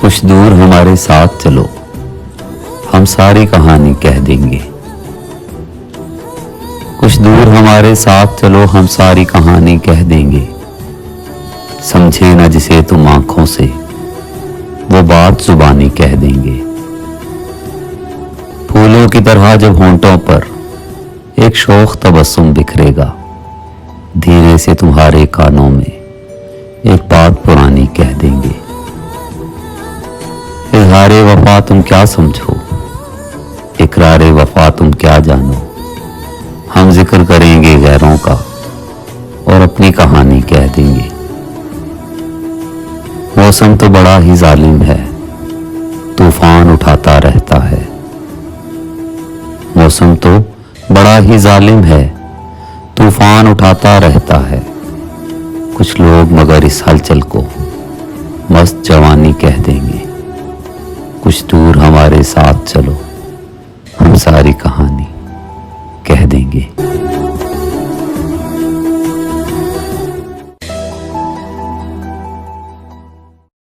कुछ दूर हमारे साथ चलो, हम सारी कहानी कह देंगे। कुछ दूर हमारे साथ चलो, हम सारी कहानी कह देंगे। समझे न जिसे तुम आंखों से, वो बात जुबानी कह देंगे। फूलों की तरह जब होंठों पर एक शोख तबस्सुम बिखरेगा, धीरे से तुम्हारे कानों में एक बात पुरानी कह देंगे। इज़हारे वफा तुम क्या समझो, इकरारे वफा तुम क्या जानो। हम जिक्र करेंगे गैरों का और अपनी कहानी कह देंगे। मौसम तो बड़ा ही जालिम है, तूफान उठाता रहता है। मौसम तो बड़ा ही जालिम है, तूफान उठाता रहता है। कुछ लोग मगर इस हलचल को मस्त जवानी कह देंगे। कुछ दूर हमारे साथ चलो, हम सारी कहानी